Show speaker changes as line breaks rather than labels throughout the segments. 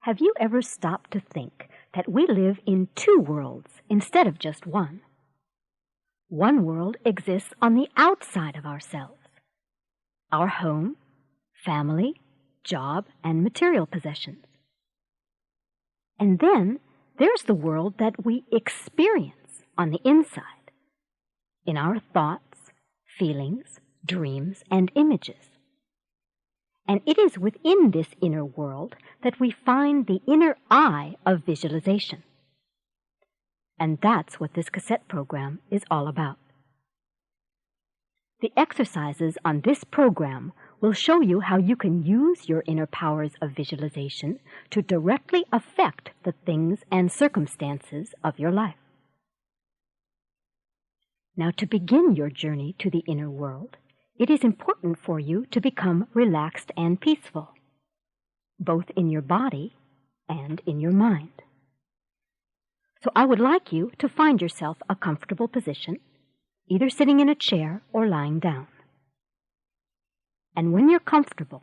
Have you ever stopped to think that we live in two worlds instead of just one? One world exists on the outside of ourselves, our home, family, job, and material possessions. And then there's the world that we experience on the inside, in our thoughts, feelings, dreams, and images. And it is within this inner world that we find the inner eye of visualization. And that's what this cassette program is all about. The exercises on this program will show you how you can use your inner powers of visualization to directly affect the things and circumstances of your life. Now, to begin your journey to the inner world, it is important for you to become relaxed and peaceful, both in your body and in your mind. So I would like you to find yourself a comfortable position, either sitting in a chair or lying down. And when you're comfortable,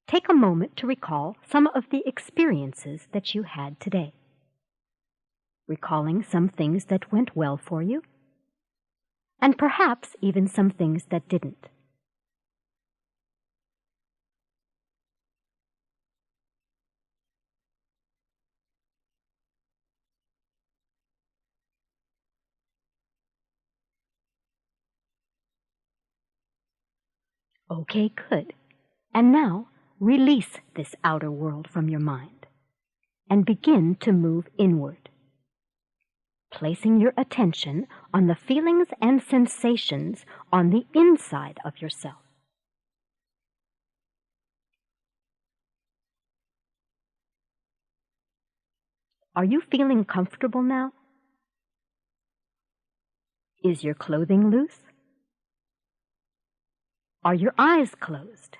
take a moment to recall some of the experiences that you had today, recalling some things that went well for you, and perhaps even some things that didn't. Okay, good. And now, release this outer world from your mind and begin to move inward, placing your attention on the feelings and sensations on the inside of yourself. Are you feeling comfortable now? Is your clothing loose? Are your eyes closed?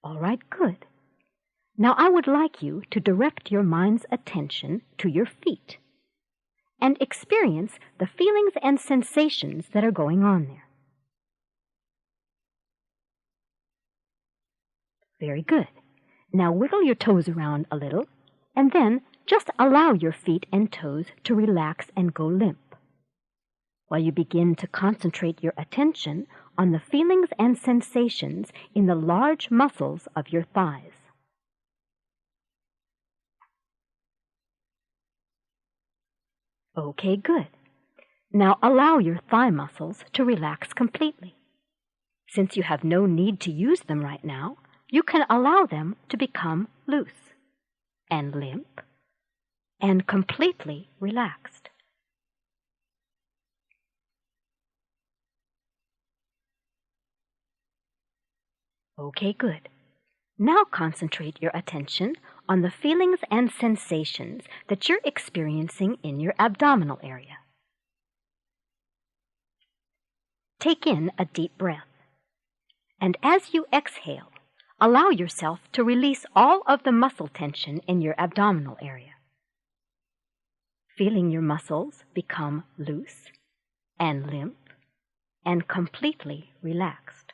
All right, good. Now I would like you to direct your mind's attention to your feet and experience the feelings and sensations that are going on there. Very good. Now wiggle your toes around a little and then just allow your feet and toes to relax and go limp, while you begin to concentrate your attention on the feelings and sensations in the large muscles of your thighs. Okay, good. Now allow your thigh muscles to relax completely. Since you have no need to use them right now, you can allow them to become loose and limp and completely relaxed. Okay, good. Now concentrate your attention on the feelings and sensations that you're experiencing in your abdominal area. Take in a deep breath, and as you exhale, allow yourself to release all of the muscle tension in your abdominal area, feeling your muscles become loose and limp and completely relaxed.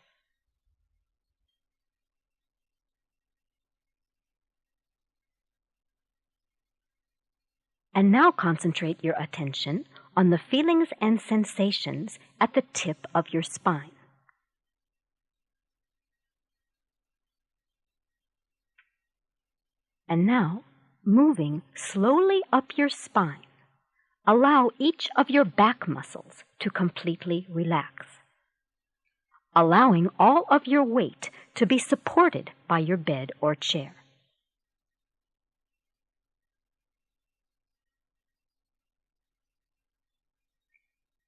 And now concentrate your attention on the feelings and sensations at the tip of your spine. And now, moving slowly up your spine, allow each of your back muscles to completely relax, allowing all of your weight to be supported by your bed or chair.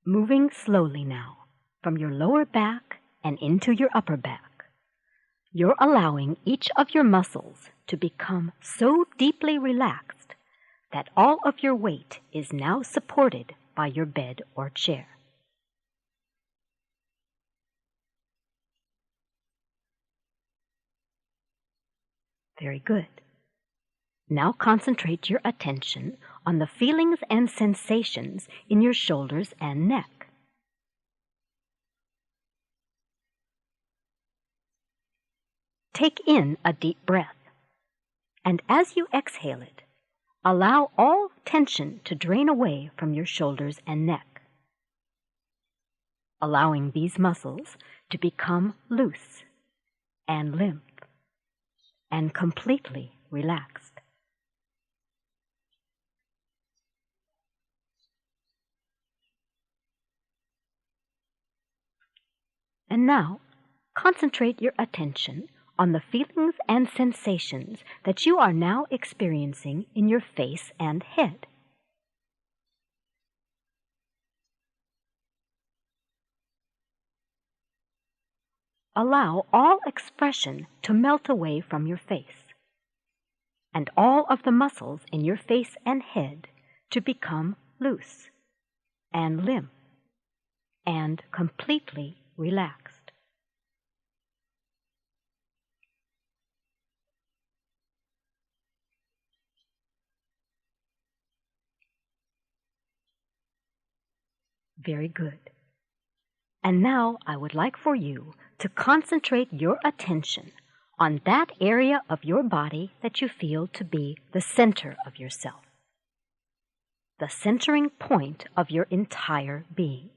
Moving slowly now from your lower back and into your upper back, you're allowing each of your muscles to become so deeply relaxed that all of your weight is now supported by your bed or chair. Very good. Now concentrate your attention on the feelings and sensations in your shoulders and neck. Take in a deep breath And as you exhale it, allow all tension to drain away from your shoulders and neck, allowing these muscles to become loose and limp and completely relaxed. And now, concentrate your attention on the feelings and sensations that you are now experiencing in your face and head. Allow all expression to melt away from your face, and all of the muscles in your face and head to become loose and limp and completely relaxed. Very good. And now I would like for you to concentrate your attention on that area of your body that you feel to be the center of yourself, the centering point of your entire being.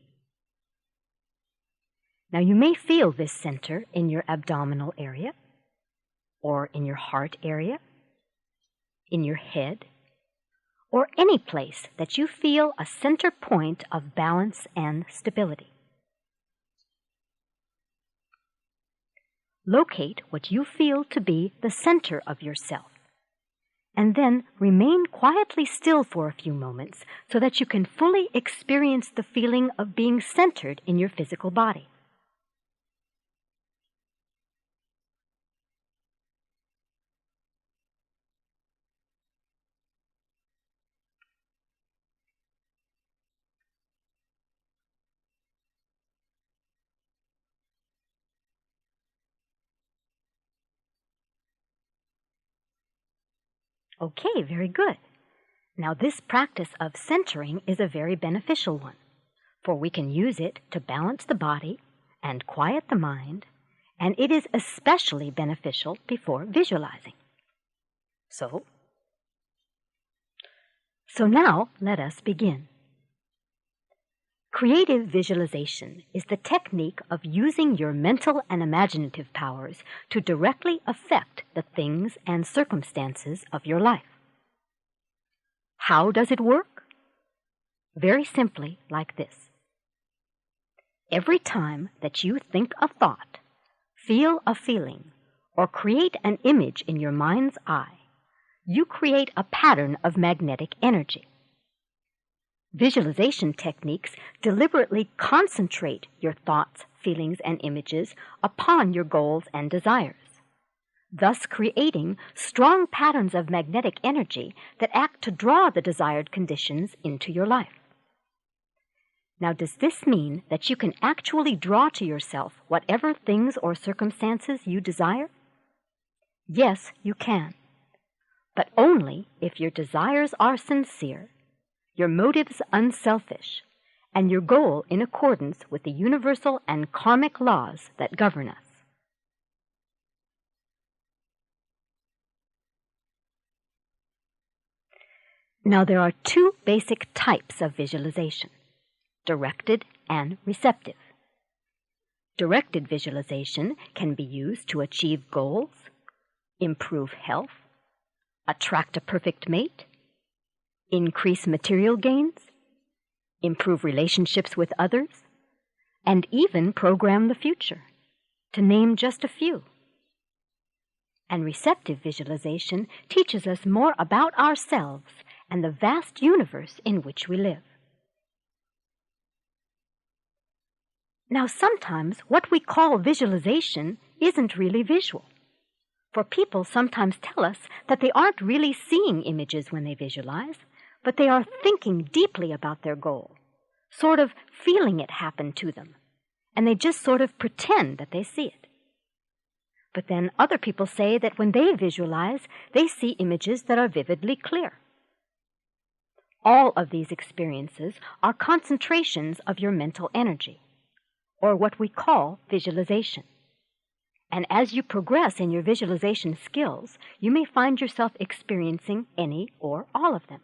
Now you may feel this center in your abdominal area, or in your heart area, in your head, or any place that you feel a center point of balance and stability. Locate what you feel to be the center of yourself, and then remain quietly still for a few moments so that you can fully experience the feeling of being centered in your physical body. Okay, very good. Now this practice of centering is a very beneficial one, for we can use it to balance the body and quiet the mind, and it is especially beneficial before visualizing. So now let us begin. Creative visualization is the technique of using your mental and imaginative powers to directly affect the things and circumstances of your life. How does it work? Very simply like this. Every time that you think a thought, feel a feeling, or create an image in your mind's eye, you create a pattern of magnetic energy. Visualization techniques deliberately concentrate your thoughts, feelings, and images upon your goals and desires, thus creating strong patterns of magnetic energy that act to draw the desired conditions into your life. Now, does this mean that you can actually draw to yourself whatever things or circumstances you desire? Yes, you can, but only if your desires are sincere, your motives unselfish, and your goal in accordance with the universal and karmic laws that govern us. Now there are two basic types of visualization, directed and receptive. Directed visualization can be used to achieve goals, improve health, attract a perfect mate, increase material gains, improve relationships with others, and even program the future, to name just a few. And receptive visualization teaches us more about ourselves and the vast universe in which we live. Now, sometimes what we call visualization isn't really visual, for people sometimes tell us that they aren't really seeing images when they visualize, but they are thinking deeply about their goal, sort of feeling it happen to them, and they just sort of pretend that they see it. But then other people say that when they visualize, they see images that are vividly clear. All of these experiences are concentrations of your mental energy, or what we call visualization. And as you progress in your visualization skills, you may find yourself experiencing any or all of them.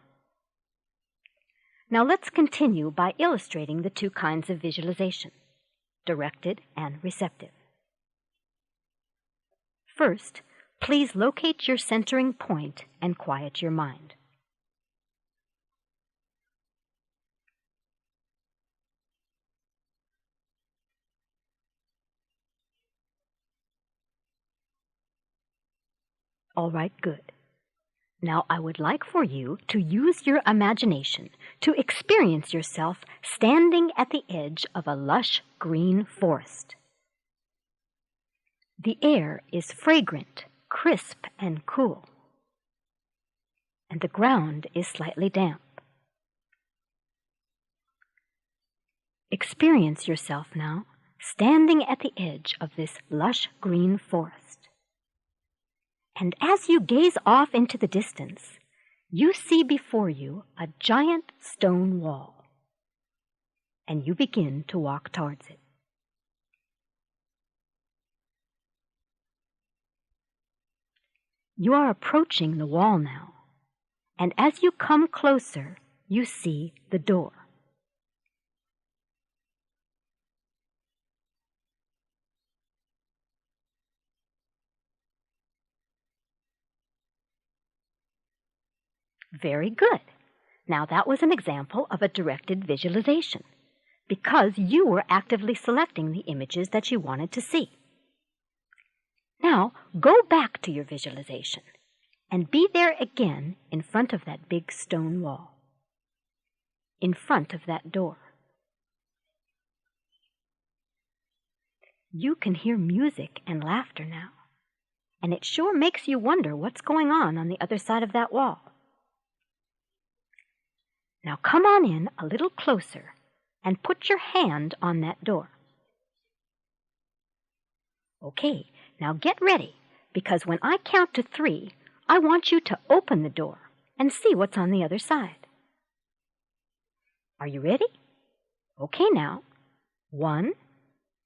Now let's continue by illustrating the two kinds of visualization, directed and receptive. First, please locate your centering point and quiet your mind. All right, good. Now I would like for you to use your imagination to experience yourself standing at the edge of a lush green forest. The air is fragrant, crisp, and cool, and the ground is slightly damp. Experience yourself now standing at the edge of this lush green forest. And as you gaze off into the distance, you see before you a giant stone wall, and you begin to walk towards it. You are approaching the wall now, and as you come closer, you see the door. Very good. Now that was an example of a directed visualization, because you were actively selecting the images that you wanted to see. Now go back to your visualization and be there again in front of that big stone wall, in front of that door. You can hear music and laughter now, and it sure makes you wonder what's going on the other side of that wall. Now come on in a little closer and put your hand on that door. Okay, now get ready, because when I count to 3, I want you to open the door and see what's on the other side. Are you ready? Okay now. 1,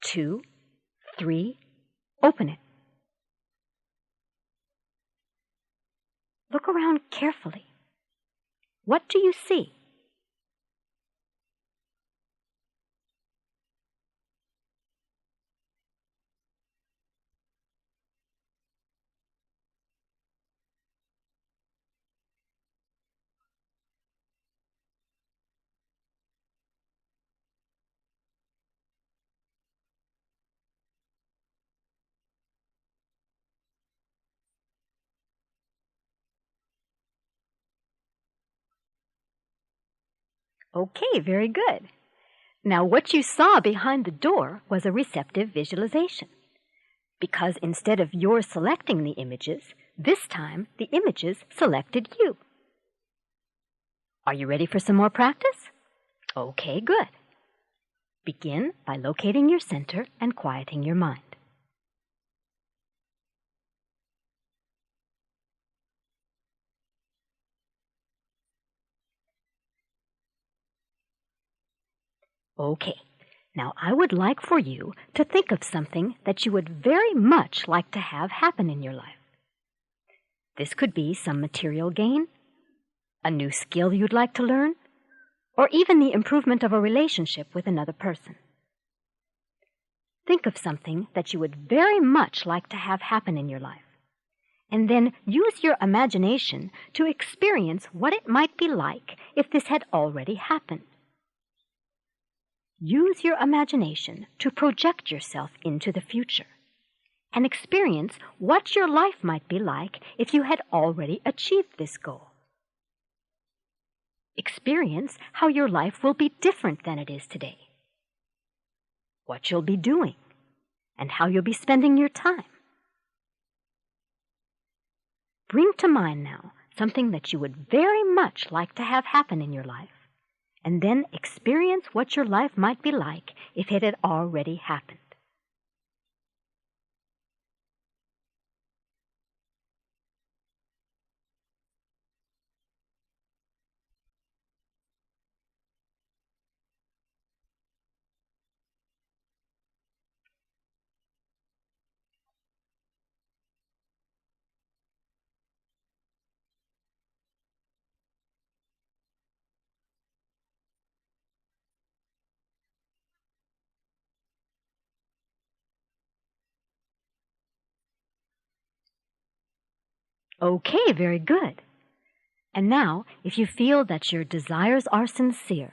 2, 3, open it. Look around carefully. What do you see? Okay, very good. Now what you saw behind the door was a receptive visualization, because instead of your selecting the images, this time the images selected you. Are you ready for some more practice? Okay, good. Begin by locating your center and quieting your mind. Okay, now I would like for you to think of something that you would very much like to have happen in your life. This could be some material gain, a new skill you'd like to learn, or even the improvement of a relationship with another person. Think of something that you would very much like to have happen in your life, and then use your imagination to experience what it might be like if this had already happened. Use your imagination to project yourself into the future and experience what your life might be like if you had already achieved this goal. Experience how your life will be different than it is today, what you'll be doing, and how you'll be spending your time. Bring to mind now something that you would very much like to have happen in your life, and then experience what your life might be like if it had already happened. Okay, very good. And now, if you feel that your desires are sincere,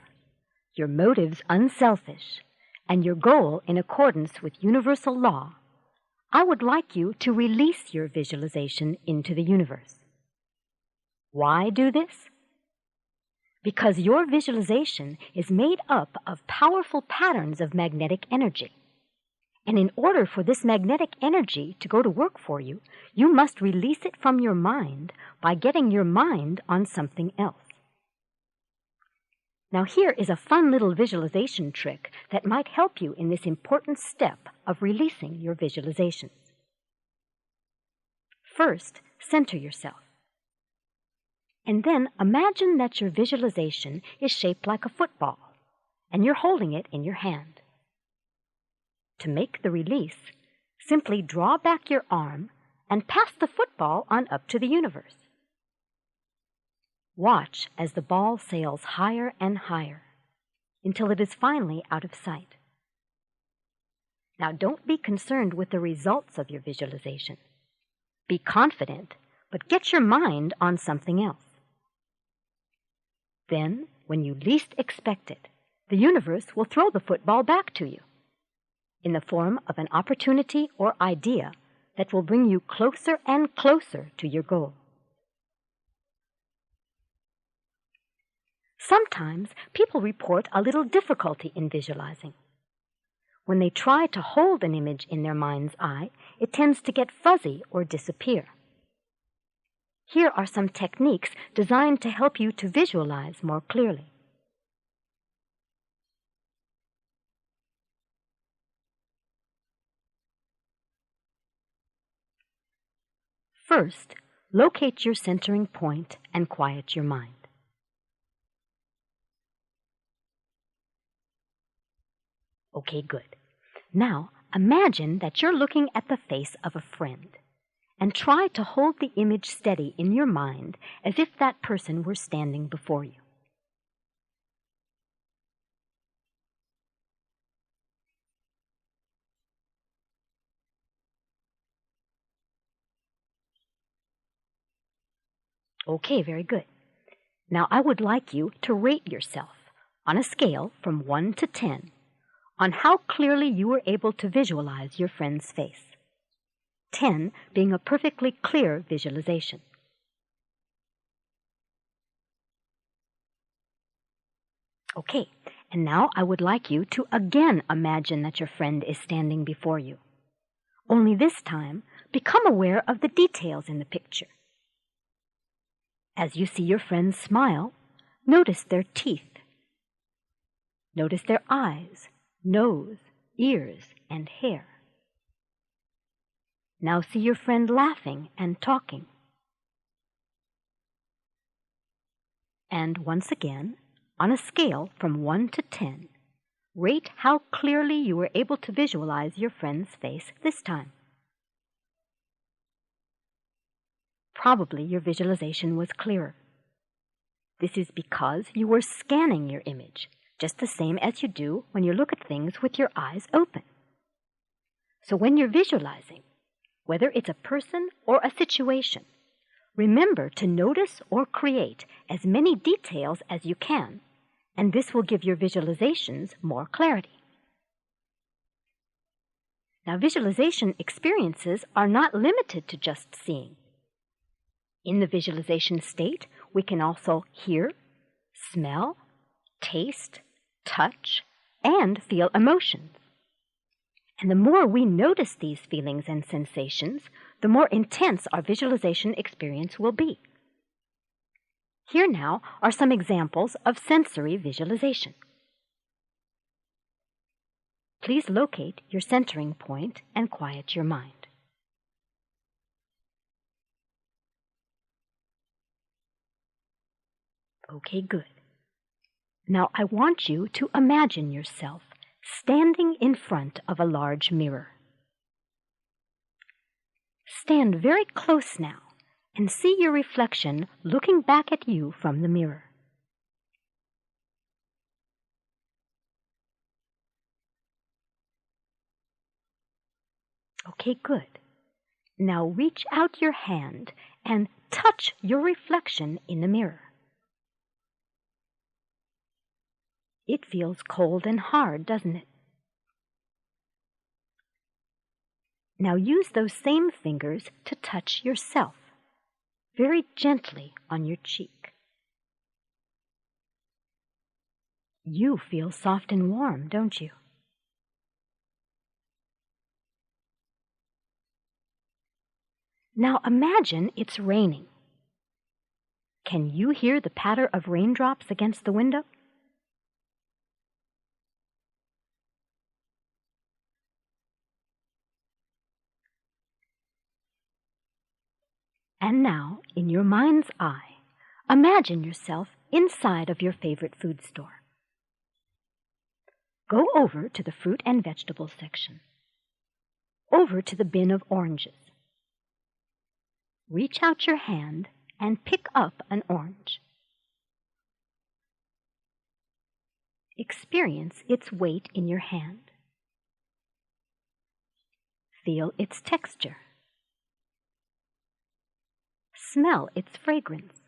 your motives unselfish, and your goal in accordance with universal law, I would like you to release your visualization into the universe. Why do this? Because your visualization is made up of powerful patterns of magnetic energy. And in order for this magnetic energy to go to work for you, you must release it from your mind by getting your mind on something else. Now here is a fun little visualization trick that might help you in this important step of releasing your visualizations. First, center yourself. And then imagine that your visualization is shaped like a football, and you're holding it in your hand. To make the release, simply draw back your arm and pass the football on up to the universe. Watch as the ball sails higher and higher until it is finally out of sight. Now don't be concerned with the results of your visualization. Be confident, but get your mind on something else. Then, when you least expect it, the universe will throw the football back to you in the form of an opportunity or idea that will bring you closer and closer to your goal. Sometimes people report a little difficulty in visualizing. When they try to hold an image in their mind's eye, it tends to get fuzzy or disappear. Here are some techniques designed to help you to visualize more clearly. First, locate your centering point and quiet your mind. Okay, good. Now, imagine that you're looking at the face of a friend, and try to hold the image steady in your mind as if that person were standing before you. Okay, very good. Now I would like you to rate yourself on a scale from 1 to 10 on how clearly you were able to visualize your friend's face. 10 being a perfectly clear visualization. Okay, and now I would like you to again imagine that your friend is standing before you. Only this time, become aware of the details in the picture. As you see your friend smile, notice their teeth. Notice their eyes, nose, ears, and hair. Now see your friend laughing and talking. And once again, on a scale from 1 to 10, rate how clearly you were able to visualize your friend's face this time. Probably your visualization was clearer. This is because you were scanning your image, just the same as you do when you look at things with your eyes open. So when you're visualizing, whether it's a person or a situation, remember to notice or create as many details as you can, and this will give your visualizations more clarity. Now, visualization experiences are not limited to just seeing. In the visualization state, we can also hear, smell, taste, touch, and feel emotions. And the more we notice these feelings and sensations, the more intense our visualization experience will be. Here now are some examples of sensory visualization. Please locate your centering point and quiet your mind. Okay, good. Now I want you to imagine yourself standing in front of a large mirror. Stand very close now and see your reflection looking back at you from the mirror. Okay, good. Now reach out your hand and touch your reflection in the mirror. It feels cold and hard, doesn't it? Now use those same fingers to touch yourself, very gently on your cheek. You feel soft and warm, don't you? Now imagine it's raining. Can you hear the patter of raindrops against the window? And now, in your mind's eye, imagine yourself inside of your favorite food store. Go over to the fruit and vegetable section. Over to the bin of oranges. Reach out your hand and pick up an orange. Experience its weight in your hand. Feel its texture. Smell its fragrance.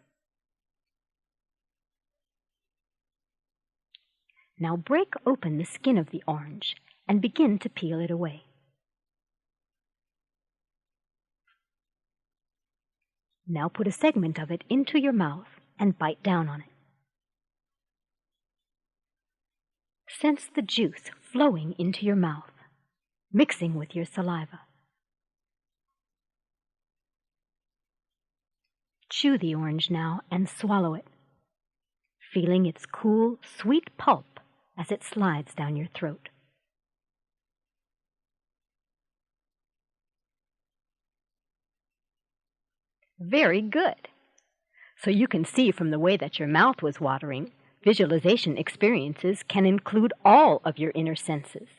Now break open the skin of the orange and begin to peel it away. Now put a segment of it into your mouth and bite down on it. Sense the juice flowing into your mouth, mixing with your saliva. Chew the orange now and swallow it, feeling its cool, sweet pulp as it slides down your throat. Very good. So you can see from the way that your mouth was watering, visualization experiences can include all of your inner senses.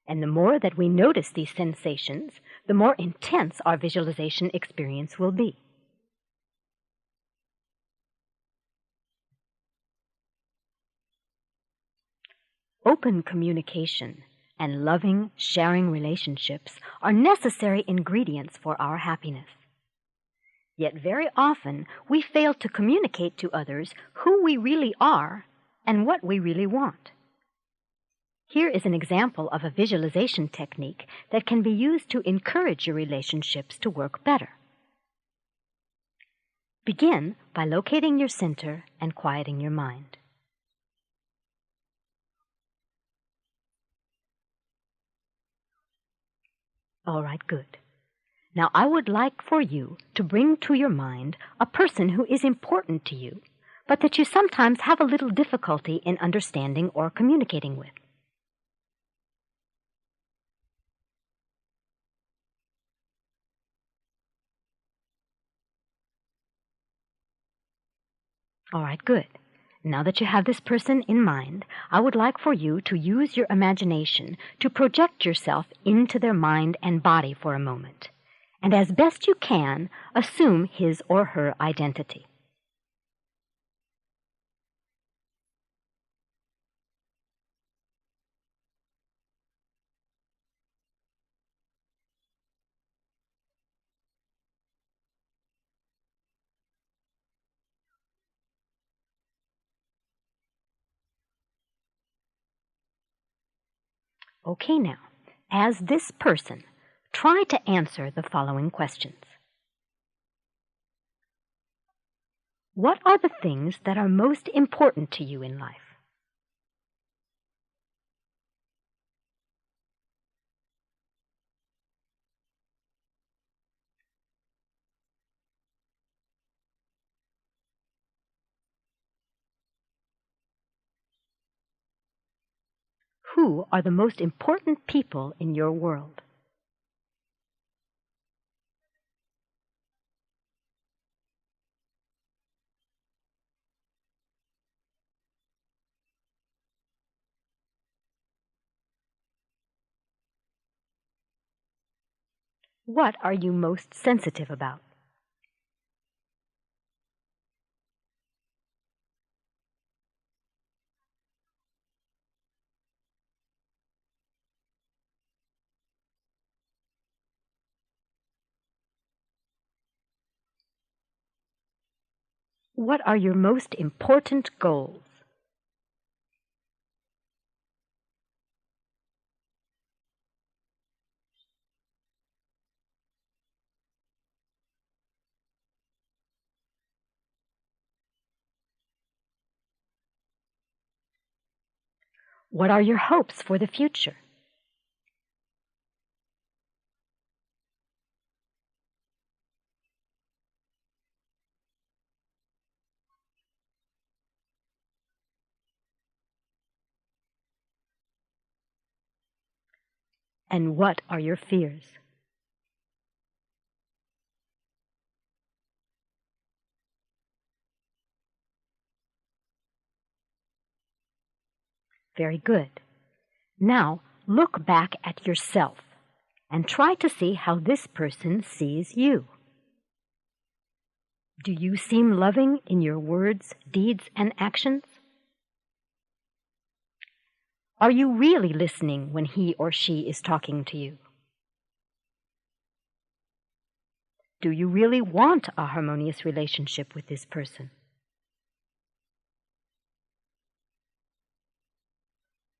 And the more that we notice these sensations, the more intense our visualization experience will be. Open communication and loving, sharing relationships are necessary ingredients for our happiness. Yet very often we fail to communicate to others who we really are and what we really want. Here is an example of a visualization technique that can be used to encourage your relationships to work better. Begin by locating your center and quieting your mind. All right, good. Now I would like for you to bring to your mind a person who is important to you, but that you sometimes have a little difficulty in understanding or communicating with. All right, good. Now that you have this person in mind, I would like for you to use your imagination to project yourself into their mind and body for a moment, and as best you can, assume his or her identity. Okay, now, as this person, try to answer the following questions. What are the things that are most important to you in life? Who are the most important people in your world? What are you most sensitive about? What are your most important goals? What are your hopes for the future? And what are your fears? Very good. Now, look back at yourself and try to see how this person sees you. Do you seem loving in your words, deeds, and actions? Are you really listening when he or she is talking to you? Do you really want a harmonious relationship with this person?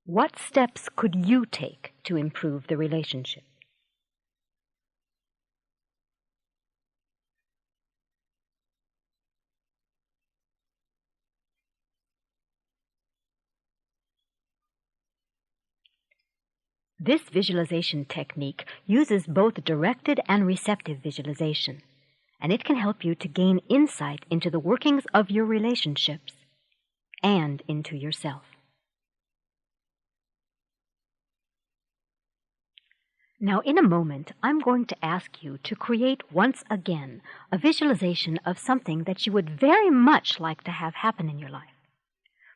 What steps could you take to improve the relationship? This visualization technique uses both directed and receptive visualization, and it can help you to gain insight into the workings of your relationships and into yourself. Now, in a moment, I'm going to ask you to create once again a visualization of something that you would very much like to have happen in your life.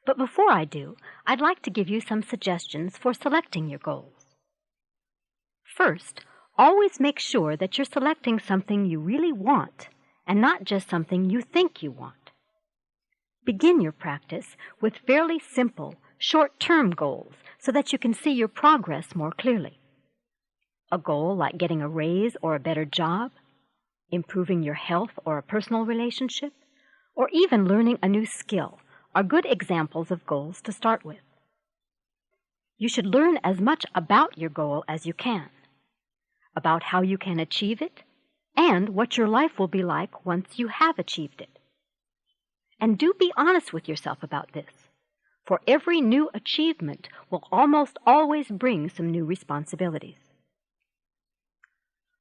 But before I do, I'd like to give you some suggestions for selecting your goals. First, always make sure that you're selecting something you really want and not just something you think you want. Begin your practice with fairly simple, short-term goals so that you can see your progress more clearly. A goal like getting a raise or a better job, improving your health or a personal relationship, or even learning a new skill are good examples of goals to start with. You should learn as much about your goal as you can, about how you can achieve it, and what your life will be like once you have achieved it. And do be honest with yourself about this, for every new achievement will almost always bring some new responsibilities.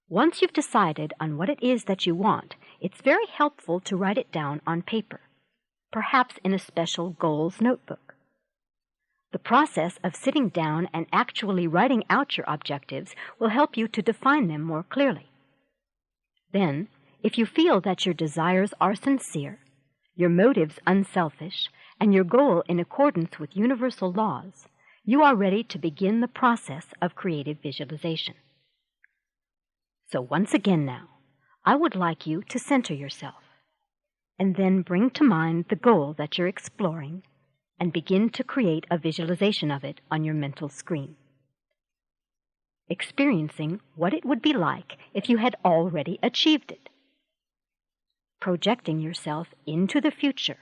Once you've decided on what it is that you want, it's very helpful to write it down on paper, perhaps in a special goals notebook. The process of sitting down and actually writing out your objectives will help you to define them more clearly. Then, if you feel that your desires are sincere, your motives unselfish, and your goal in accordance with universal laws, you are ready to begin the process of creative visualization. So once again now, I would like you to center yourself, and then bring to mind the goal that you're exploring, and begin to create a visualization of it on your mental screen, experiencing what it would be like if you had already achieved it, projecting yourself into the future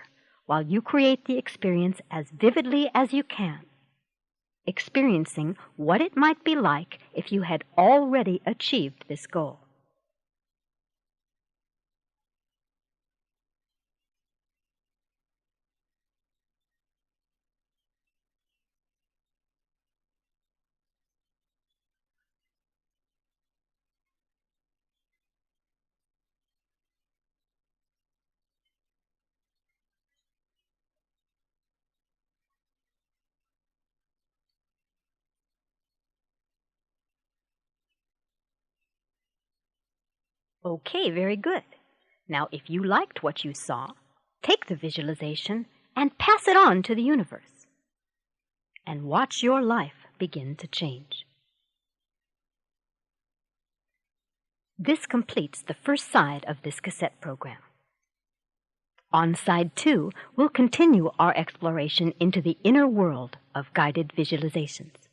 while you create the experience as vividly as you can, experiencing what it might be like if you had already achieved this goal. Okay, very good. Now, if you liked what you saw, take the visualization and pass it on to the universe, and watch your life begin to change. This completes the first side of this cassette program. On side 2, we'll continue our exploration into the inner world of guided visualizations.